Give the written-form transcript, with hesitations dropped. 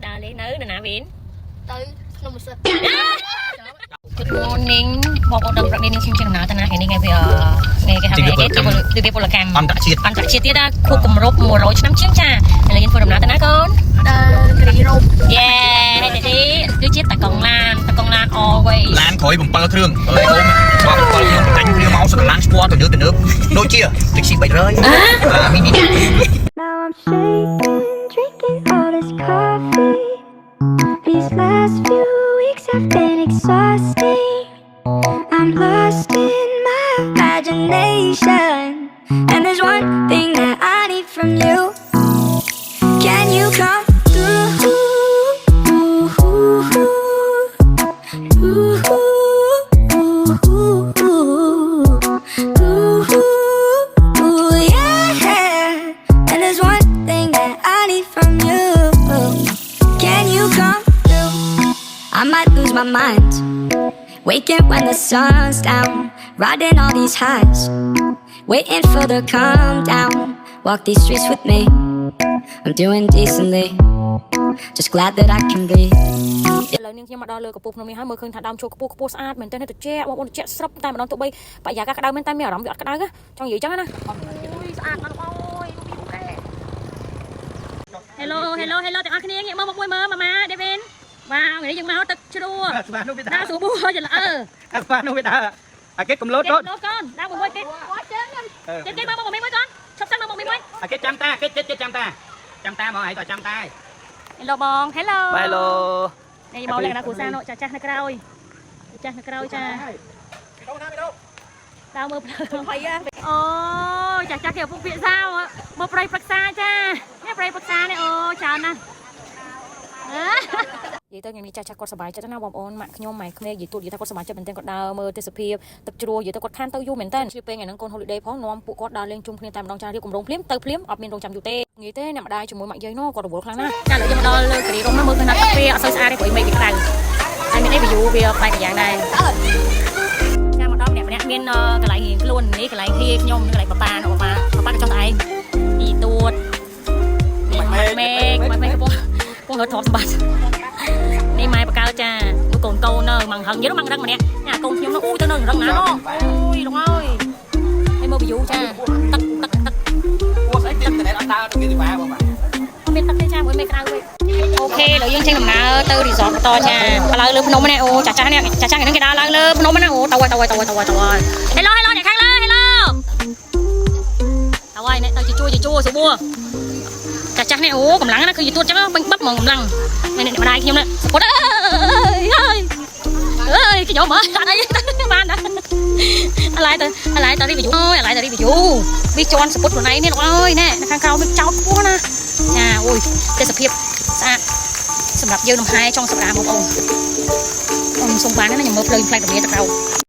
đào lên nữ nè nè Vin tới không một sợi Good morning បងប្អូនដឹងប្រកនេះខ្ញុំជាដំណើរទៅណាថ្ងៃនេះថ្ងៃថ្ងៃគេហៅថ្ងៃគេទិវាពលកម្មអន្តរជាតិទៀតខួបគម្រប់100ឆ្នាំជាងចាឥឡូវយើងធ្វើដំណើរទៅណាកូនដល់គ្រីរ៉ូបយេនេះគឺជាតកង់ឡាន always ឡានក្រោយ7គ្រឿងឥឡូវបងគាត់ខ្ញុំតែញព្រាវមកសុទ្ធឡានស្ពណ៌ទៅនើបដូចជា Taxi 300 មីនី Now I'm shaking, drinking all this coffee. These last few weeks have been exhausting. I'm lost in my imagination. And there's one thing that I need from you. Can you come through? Yeah. And there's one thing that I need from you. Can you come through? I might lose my mind. Waking when the sun's down, riding all these highs, waiting for the calm down. Walk these streets with me. I'm doing decently. Just glad that I can breathe. ឥឡូវនេះខ្ញុំមកដល់លើកំពូលភ្នំនេះហើយមើលឃើញថាដើមឈើខ្ពស់ស្អាតមែនទែនទៅជាបងប្អូនត្រជាក់ស្រុបតែម្ដងទៅបីបរិយាកាសក្តៅមែនតែមានអារម្មណ៍វាអត់ក្តៅចង់និយាយចឹងណាអូយស្អាតណាស់អូយ Hello ទាំងអស់គ្នាងាកមកមួយមើលម៉ាម៉ា Devin វ៉ាវថ្ងៃនេះយើងមកទឹកជ្រោះស្វានោះវាដើរស្រួលបួចន្លើស្វានោះវាដើរអាគេកំលោតកូនដើរមួយគេគេមកមួយកូនឈប់សិនមកមួយអាគេចាំតាគេចិត្តចាំតាមកឲ្យតចាំតា Hello បង Hello នេះមកលក្ខណៈគ្រួសារនោះចាស់នៅក្រោយចាស់នៅក្រោយចាដើរមើលផ្លូវអូចាស់គេពុកពាក្យសៅមកប្រៃប្រឹក្សាចានេះប្រៃប្រឹក្សានេះអូច្រើនណាស់និយាយទៅខ្ញុំចាស់គាត់សប្បាយចិត្តណាបងប្អូនម៉ាក់ខ្ញុំម៉ែក្មេងនិយាយទូនិយាយថាគាត់សប្បាយចិត្តមែនទែនគាត់ដើរមើលទេសភាពទឹកជ្រោះនិយាយទៅគាត់ខានទៅយូរមែនទែនជឿពេលថ្ងៃហ្នឹងកូន holiday ផងនាំពួកគាត់ដើរលេងជុំគ្នាតែម្ដងចារៀបគម្រោងភ្លាមទៅភ្លាមអត់មានរងចាំយូរទេនិយាយទេអ្នកម្ដាយជាមួយម៉ាក់យាយនោះគាត់រវល់ខ្លាំងណាស់ចាឥឡូវយើងមកដល់លើគ្រីរ៉ូមមើលឃើញថាទឹកវាអត់សូវស្អាតទេព្រោះមេឃវាក្តៅហើយមានអី view វាប្លែកយ៉ាងដែរចាំមកដល់ម្នាក់មានកន្លែងរៀងខ្លួននេះកន្លែងធាខ្ញុំកន្លែងប៉ាប៉ាក៏ចង់តែឯងពីទួតមេឃពងរត់ធំសម្បត្តិនេះម៉ែបកើចាមួយកូននៅម៉ងហឹងយីម៉ងរឹងម្នាក់ញ៉ាកូនខ្ញុំនោះអូយទៅនៅរឹងណាអូយលោកអើយហើយមើល view ចាទឹកអូស្អីទឹកតែអត់ដើរទៅគេទីបាបងបាទមានទឹកទេចាមួយមេក្តៅវិញអូខេឥឡូវយើងចេញដំណើរទៅ resort បន្តចាឡើងលើភ្នំនេះអូចាស់នេះចាស់ហ្នឹងគេដើរឡើងលើភ្នំណាអូទៅHello អ្នកខាងលើ Hello ទៅហើយអ្នកទៅជួយសួរចាស់នេះអូកម្លាំងណាគឺយទួតចឹងបិញបឹបហ្មងកម្លាំងនេះម្ដាយខ្ញុំនេះសពុតអើយខ្ញុំអត់អីបានណាអាឡៃទៅ review អូយអាឡៃទៅ review វាជន់សពុតខ្លួនឯងនេះលោកអើយណែខាងក្រៅវាចោតខ្ពស់ណាចាអូយទេសភាពស្អាតសម្រាប់យើងលំហែចុងសប្តាហ៍បងប្អូនខ្ញុំសូមបានណាខ្ញុំមើលផ្លូវផ្លែករបៀទៅក្រៅ